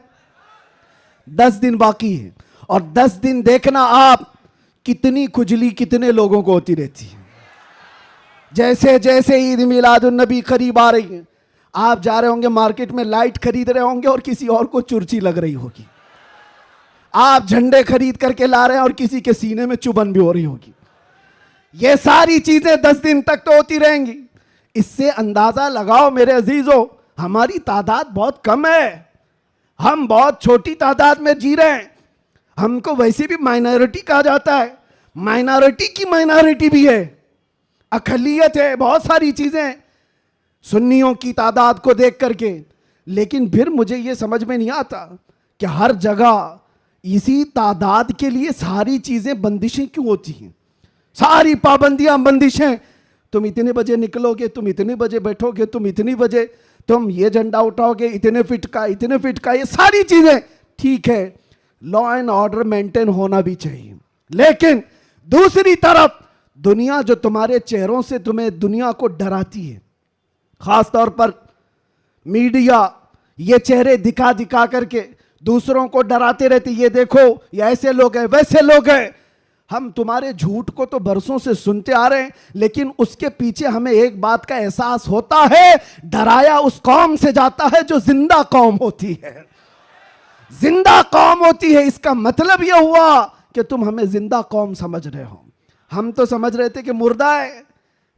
10 दिन बाकी है। और 10 दिन देखना आप कितनी खुजली कितने लोगों को होती रहती है। जैसे जैसे ईद मिलादुन नबी करीब आ रही है, आप जा रहे होंगे मार्केट में, लाइट खरीद रहे होंगे और किसी और को चुर्ची लग रही होगी। आप झंडे खरीद करके ला रहे हैं और किसी के सीने में चुभन भी हो रही होगी। ये सारी चीजें 10 दिन तक तो होती रहेंगी। इससे अंदाजा लगाओ मेरे अजीजों, हमारी तादाद बहुत कम है, हम बहुत छोटी तादाद में जी रहे हैं। हमको वैसे भी माइनॉरिटी कहा जाता है, माइनॉरिटी की माइनॉरिटी भी है, अकलियत है, बहुत सारी चीजें सुन्नियों की तादाद को देख करके। लेकिन फिर मुझे ये समझ में नहीं आता कि हर जगह इसी तादाद के लिए सारी चीजें बंदिशें क्यों होती हैं, सारी पाबंदियां बंदिशें। तुम इतने बजे निकलोगे, तुम इतने बजे बैठोगे, तुम इतनी बजे तुम ये झंडा उठाओगे, इतने फिट का, इतने फिट का, ये सारी चीजें ठीक है, लॉ एंड ऑर्डर मेंटेन होना भी चाहिए। लेकिन दूसरी तरफ दुनिया जो तुम्हारे चेहरों से तुम्हें दुनिया को डराती है, खास तौर पर मीडिया ये चेहरे दिखा दिखा करके दूसरों को डराते रहते, ये देखो ये ऐसे लोग हैं, वैसे लोग हैं। हम तुम्हारे झूठ को तो बरसों से सुनते आ रहे हैं, लेकिन उसके पीछे हमें एक बात का एहसास होता है, डराया उस कौम से जाता है जो जिंदा कौम होती है, जिंदा कौम होती है। इसका मतलब यह हुआ कि तुम हमें जिंदा कौम समझ रहे हो, हम तो समझ रहे थे कि मुर्दा है,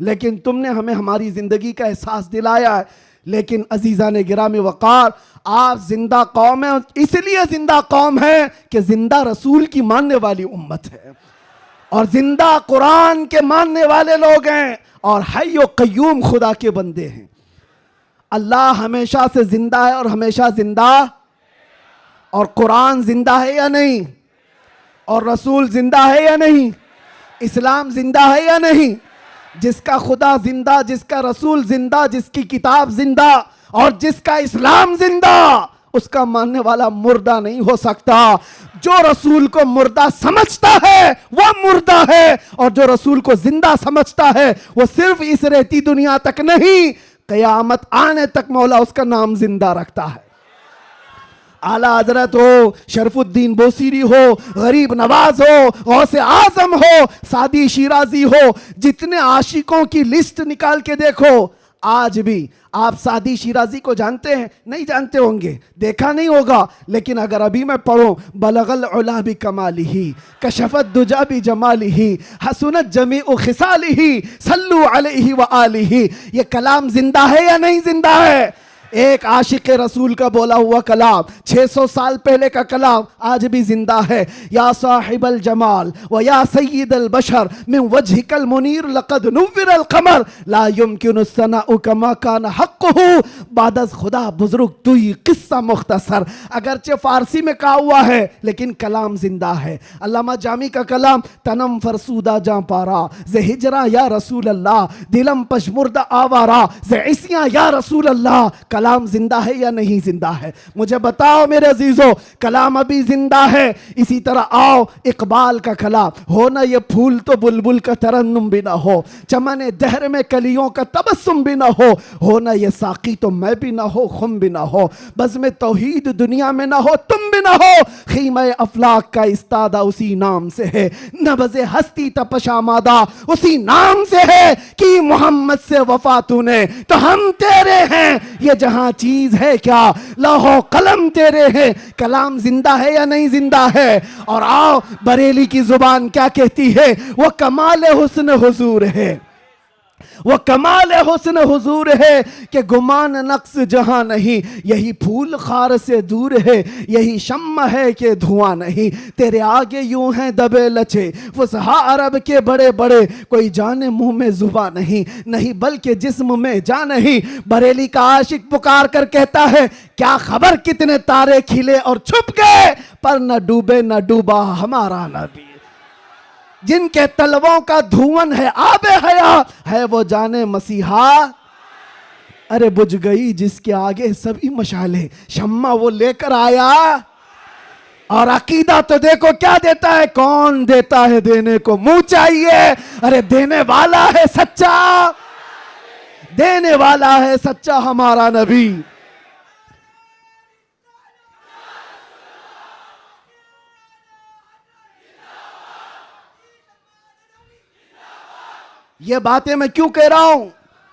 लेकिन तुमने हमें हमारी जिंदगी का एहसास दिलाया है। लेकिन अजीजा ने गिरामी वकार, आप जिंदा कौम है, इसलिए जिंदा कौम है कि जिंदा रसूल की मानने वाली उम्मत है और जिंदा कुरान के मानने वाले लोग हैं। और हय्यो कय्यूम खुदा के बंदे हैं। अल्लाह हमेशा से जिंदा है और हमेशा जिंदा, और कुरान जिंदा है या नहीं, और रसूल जिंदा है या नहीं, इस्लाम जिंदा है या नहीं। जिसका खुदा जिंदा, जिसका रसूल जिंदा, जिसकी किताब जिंदा और जिसका इस्लाम जिंदा, उसका मानने वाला मुर्दा नहीं हो सकता। जो रसूल को मुर्दा समझता है वह मुर्दा है, और जो रसूल को जिंदा समझता है वो सिर्फ इस रेती दुनिया तक नहीं, कयामत आने तक मौला उसका नाम जिंदा रखता है। आला हजरत हो, शरफुद्दीन बोसीरी हो, गरीब नवाज हो, गौसे आजम हो, सादी शिराजी हो, जितने आशिकों की लिस्ट निकाल के देखो, आज भी आप सादी शिराजी को जानते हैं? नहीं जानते होंगे, देखा नहीं होगा, लेकिन अगर अभी मैं पढ़ूं, बलगल उला भी कमाली ही, कशफत दुजा भी जमाली ही, हसनत जमी उ खिसाली ही, सल्लू अलैहि व आलिही, ये कलाम जिंदा है या नहीं जिंदा है? एक आशिक रसूल का बोला हुआ कलाम 600 साल पहले का कलाम आज भी जिंदा है। या साहिबल जमाल व या सय्यिदल बशर मिन वजहिकल मुनीर लक़द नुव्विरल क़मर ला युमकिनु सनाउ कमा कान हक़्क़ुहु बादज़ खुदा बुजुर्ग तुई किस्सा मुख्तसर। अगरचे फारसी में कहा हुआ है लेकिन कलाम जिंदा है। अल्लामा जामी का कलाम तनम फरसूदा जां पारा ज़े हिजरा या रसूल अल्लाह, दिलम पशमुर्दा आवारा ज़े इसिया या रसूल अल्लाह। कलाम जिंदा है या नहीं जिंदा है? मुझे बताओ मेरे अजीजों, कलाम अभी जिंदा है। इसी तरह आओ इकबाल का कलाम, हो ना ये फूल तो बुलबुल का तरन्नुम भी ना हो, चमने दहर में कलियों का तबस्सुम भी ना हो ना ये साकी तो मैं भी ना हो, खुम भी ना हो, बज़ में तौहीद दुनिया में ना हो, तुम भी ना हो, खीमा अफलाक का इस्तादा उसी नाम से है, नबज़े हस्ती तपशामादा उसी नाम से है कि मोहम्मद से वफा तूने तो हम तेरे हैं, ये जहां चीज है क्या लौहो कलम तेरे हैं। कलाम जिंदा है या नहीं जिंदा है? और आओ बरेली की जुबान क्या कहती है, वो कमाल हुस्न हुजूर है, वो कमाल हुस्न हुजूर है कि गुमान नक्स जहां नहीं, यही फूल खार से दूर है, यही शम्मा है कि धुआं नहीं, तेरे आगे यूं हैं दबे लचे फुसहा अरब के बड़े बड़े, कोई जाने मुंह में जुबा नहीं, नहीं बल्कि जिस्म में जा नहीं। बरेली का आशिक पुकार कर कहता है, क्या खबर कितने तारे खिले और छुप गए, पर न डूबे न डूबा हमारा नबी। जिनके तलवों का धुआं है आबे हया है, वो जाने मसीहा। अरे बुझ गई जिसके आगे सभी मशाले, शम्मा वो लेकर आया। और अकीदा तो देखो क्या देता है, कौन देता है देने को मुंह चाहिए। अरे देने वाला है सच्चा, देने वाला है सच्चा हमारा नबी। ये बातें मैं क्यों कह रहा हूं,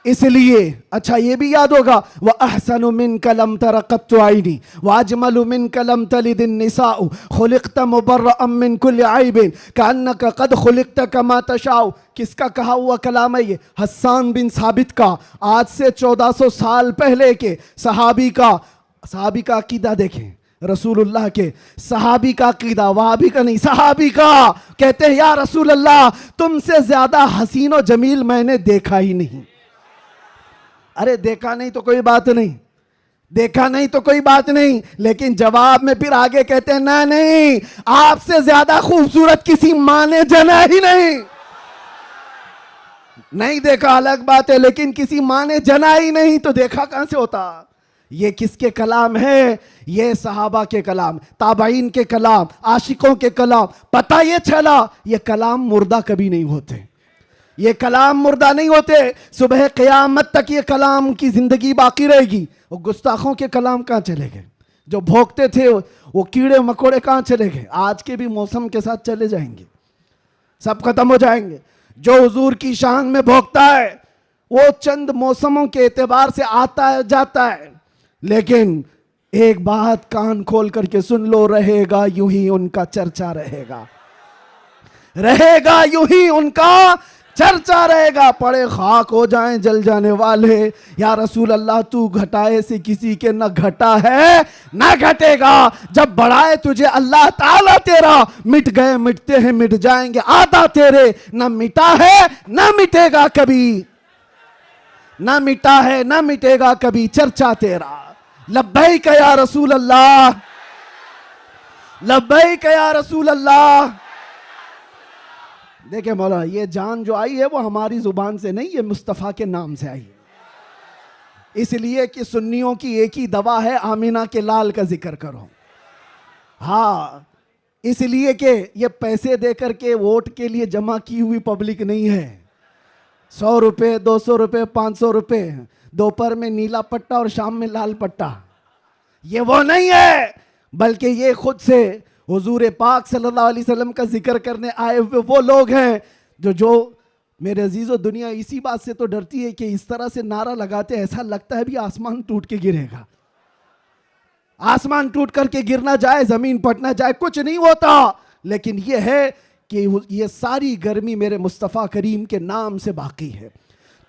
इसलिए अच्छा ये भी याद होगा, वह अहसनु मिन कलम तरक़त्तु आइनी व अजमलु मिन कलम तलिदिन निसाउ खुलिक़्त मुबर्रअम मिन कुल्लि ऐबिन कअन्नका क़द खुलिक़्त कमा तशाउ। किसका कहा हुआ कलाम है ये? हस्सान बिन साबित का, आज से 1400 साल पहले के सहाबी का अकीदा देखें, रसूलुल्लाह के सहाबी का अकीदा, वहाबी का नहीं, सहाबी का। कहते हैं या रसूल अल्लाह तुमसे ज्यादा हसीन और जमील मैंने देखा ही नहीं। अरे देखा नहीं तो कोई बात नहीं, देखा नहीं तो कोई बात नहीं, लेकिन जवाब में फिर आगे कहते हैं ना नहीं, आपसे ज्यादा खूबसूरत किसी माँ ने जना ही नहीं। नहीं देखा अलग बात है, लेकिन किसी माँ ने जना ही नहीं तो देखा कहां से होता। ये किसके कलाम है? ये सहाबा के कलाम, ताबाइन के कलाम, आशिकों के कलाम। पता ये चला ये कलाम मुर्दा कभी नहीं होते, ये कलाम मुर्दा नहीं होते। सुबह क़यामत तक ये कलाम की जिंदगी बाकी रहेगी। वो गुस्ताखों के कलाम कहाँ चले गए? जो भोंकते थे वो कीड़े मकोड़े कहाँ चले गए? आज के भी मौसम के साथ चले जाएंगे, सब खत्म हो जाएंगे। जो हुजूर की शान में भोंकता है वो चंद मौसमों के एतबार से आता है जाता है, लेकिन एक बात कान खोल करके सुन लो, रहेगा यूं ही उनका चर्चा रहेगा, रहेगा यूं ही उनका चर्चा रहेगा। पड़े खाक हो जाएं जल जाने वाले, या रसूल अल्लाह तू घटाए से किसी के न घटा है न घटेगा। जब बढ़ाए तुझे अल्लाह ताला तेरा, मिट गए मिटते हैं मिट जाएंगे आदा तेरे, न मिटा है न मिटेगा कभी। ना मिटा है ना मिटेगा कभी चर्चा तेरा। लब्बैक या रसूल अल्लाह, लब्बैक या रसूल अल्लाह। देखिए मौलाना, ये जान जो आई है वो हमारी जुबान से नहीं, ये मुस्तफ़ा के नाम से आई है। इसलिए कि सुन्नियों की एक ही दवा है, आमिना के लाल का जिक्र करो। हाँ, इसलिए कि ये पैसे देकर के वोट के लिए जमा की हुई पब्लिक नहीं है। 100 रुपये, 200 रुपये, 500 रुपये, दोपहर में नीला पट्टा और शाम में लाल पट्टा, ये वो नहीं है, बल्कि ये खुद से हुजूर पाक सल्लल्लाहु अलैहि वसल्लम का जिक्र करने आए हुए वो लोग हैं जो मेरे अजीज़ों, दुनिया इसी बात से तो डरती है कि इस तरह से नारा लगाते ऐसा लगता है भी आसमान टूट के गिरेगा। आसमान टूट करके गिरना जाए, जमीन फटना जाए, कुछ नहीं होता। लेकिन यह है कि ये सारी गर्मी मेरे मुस्तफ़ा करीम के नाम से बाकी है।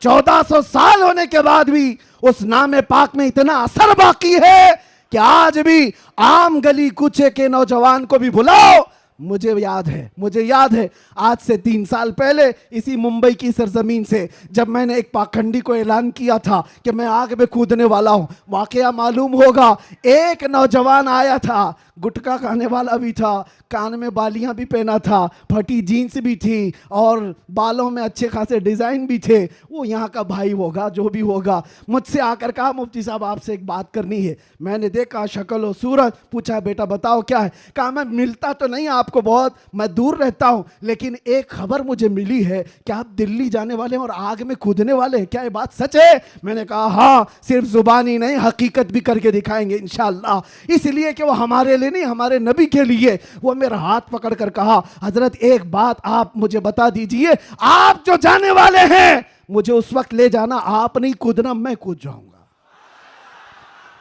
1400 साल होने के बाद भी उस नाम पाक में इतना असर बाकी है कि आज भी आम गली कूचे के नौजवान को भी बुलाओ। मुझे याद है आज से 3 साल पहले इसी मुंबई की सरजमीन से जब मैंने एक पाखंडी को ऐलान किया था कि मैं आग में कूदने वाला हूं, वाकया मालूम होगा एक नौजवान आया था, गुटखा खाने वाला भी था, कान में बालियां भी पहना था, फटी जीन्स भी थी और बालों में अच्छे खासे डिजाइन भी थे। वो यहाँ का भाई होगा, जो भी होगा, मुझसे आकर कहा मुफ्ती साहब आपसे एक बात करनी है। मैंने देखा शक्ल और सूरत, पूछा बेटा बताओ क्या है। कहा मैं मिलता तो नहीं आपको बहुत, मैं दूर रहता हूँ, लेकिन एक खबर मुझे मिली है कि आप दिल्ली जाने वाले हैं और आग में कूदने वाले हैं, क्या ये बात सच है? मैंने कहा हाँ, सिर्फ जुबानी नहीं हकीकत भी करके दिखाएंगे इंशाअल्लाह। इसलिए कि वो हमारे लिए नहीं, हमारे नबी के लिए। वो मेरा हाथ पकड़ कर कहा हजरत एक बात आप मुझे बता दीजिए, आप जो जाने वाले हैं मुझे उस वक्त ले जाना, आप नहीं कूदना, मैं कूद जाऊंगा।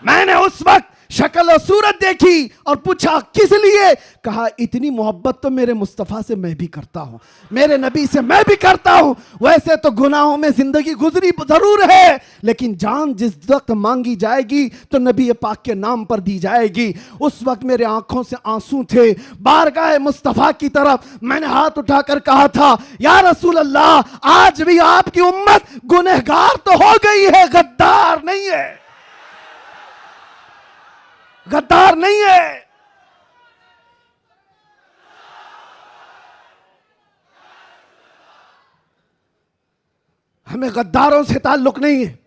मैंने उस वक्त शक्ल और सूरत देखी और पूछा किस लिए? कहा इतनी मोहब्बत तो मेरे मुस्तफ़ा से मैं भी करता हूं, मेरे नबी से मैं भी करता हूं। वैसे तो गुनाहों में जिंदगी गुजरी जरूर है, लेकिन जान जिस वक्त मांगी जाएगी तो नबी पाक के नाम पर दी जाएगी। उस वक्त मेरे आंखों से आंसू थे, बारगाह मुस्तफ़ा की तरफ मैंने हाथ उठाकर कहा था या रसूल अल्लाह, आज भी आपकी उम्मत गुनहगार तो हो गई है, गद्दार नहीं है, गद्दार नहीं है। हमें गद्दारों से ताल्लुक नहीं है।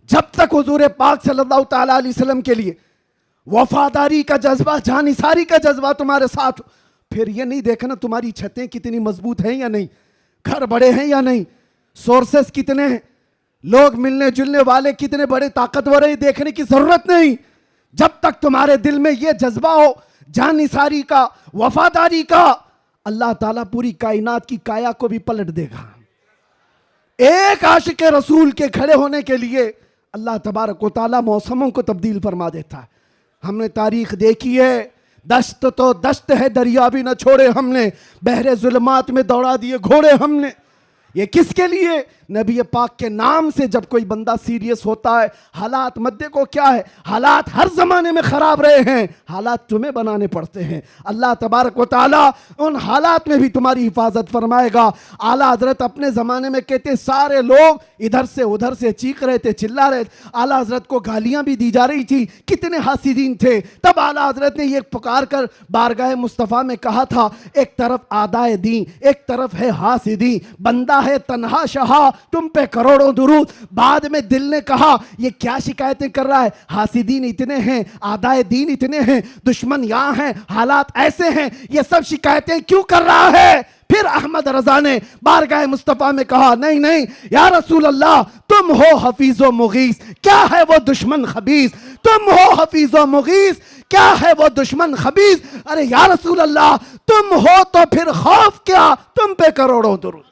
जब तक हुजूर पाक सल्लल्लाहु ताला अलैहि वसल्लम के लिए वफादारी का जज्बा, जानिसारी का जज्बा तुम्हारे साथ, फिर ये नहीं देखना तुम्हारी छतें कितनी मजबूत हैं या नहीं, घर बड़े हैं या नहीं, सोर्सेस कितने हैं, लोग मिलने जुलने वाले कितने बड़े ताकतवर हैं, देखने की जरूरत नहीं। जब तक तुम्हारे दिल में यह जज्बा हो जानिसारी का, वफादारी का, अल्लाह ताला पूरी कायनात की काया को भी पलट देगा। एक आशिक रसूल के खड़े होने के लिए अल्लाह तबारक व तआला मौसमों को तब्दील फरमा देता है। हमने तारीख देखी है, दश्त तो दश्त है, दरिया भी न छोड़े हमने, बहरे जुल्मात में दौड़ा दिए घोड़े हमने। ये किसके लिए? नबी पाक के नाम से जब कोई बंदा सीरियस होता है, हालात मत देखो क्या है, हालात हर जमाने में खराब रहे हैं, हालात तुम्हें बनाने पड़ते हैं। अल्लाह तबारक व तआला उन हालात में भी तुम्हारी हिफाजत फरमाएगा। आला हजरत अपने जमाने में कहते सारे लोग इधर से उधर से चीख रहे थे, चिल्ला रहे थे, आला हजरत को गालियां भी दी जा रही थी, कितने हासिदीन थे। तब आला हजरत ने ये पुकार कर बारगाह मुस्तफ़ा में कहा था, एक तरफ आदाए दी, एक तरफ है हासिदी, बंदा है तन्हा शहा, तुम पे करोड़ों दुरूद। बाद में दिल ने कहा ये क्या शिकायतें कर रहा है, हासिदीन इतने हैं, आदाए दीन इतने हैं, दुश्मन यहाँ हैं, हालात ऐसे हैं, ये सब शिकायतें क्यों कर रहा है? फिर अहमद रजा ने बारगाह मुस्तफ़ा में कहा नहीं नहीं या रसूल अल्लाह, तुम हो हफीज़ो मुगीस, क्या है वो दुश्मन खबीस, तुम हो हफीज़ो मुगीस, क्या है वो दुश्मन खबीस। अरे या रसूल अल्लाह, तुम हो तो फिर खौफ क्या, तुम पे करोड़ों दुरूद।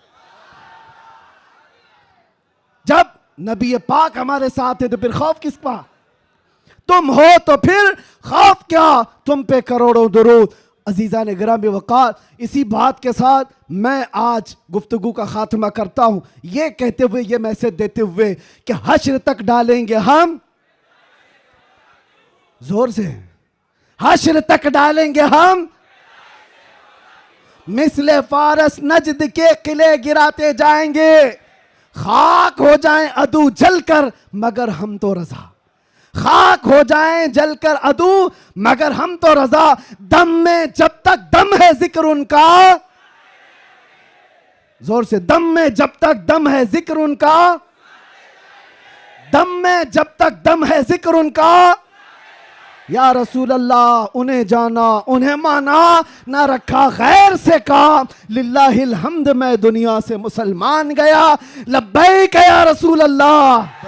जब नबी पाक हमारे साथ है तो फिर खौफ किसका? तुम हो तो फिर खौफ क्या, तुम पे करोड़ों दुरूद। अजीजा ने गिरामी वक़ार, इसी बात के साथ मैं आज गुफ्तगू का खात्मा करता हूं, ये कहते हुए, ये मैसेज देते हुए कि हश्र तक डालेंगे हम, जोर से, हश्र तक डालेंगे हम, मिसले फारस नजद के किले गिराते जाएंगे, खाक हो जाएं अदू जलकर मगर हम तो रजा, खाक हो जाएं जलकर अदू मगर हम तो रजा, दम में जब तक दम है जिक्र उनका, जोर से, दम में जब तक दम है जिक्र उनका, दम में जब तक दम है जिक्र उनका, या रसूल अल्लाह उन्हें जाना उन्हें माना, ना रखा गैर से काम, लिल्लाहिल हम्द मैं दुनिया से मुसलमान गया, लब्बैक या रसूल अल्लाह।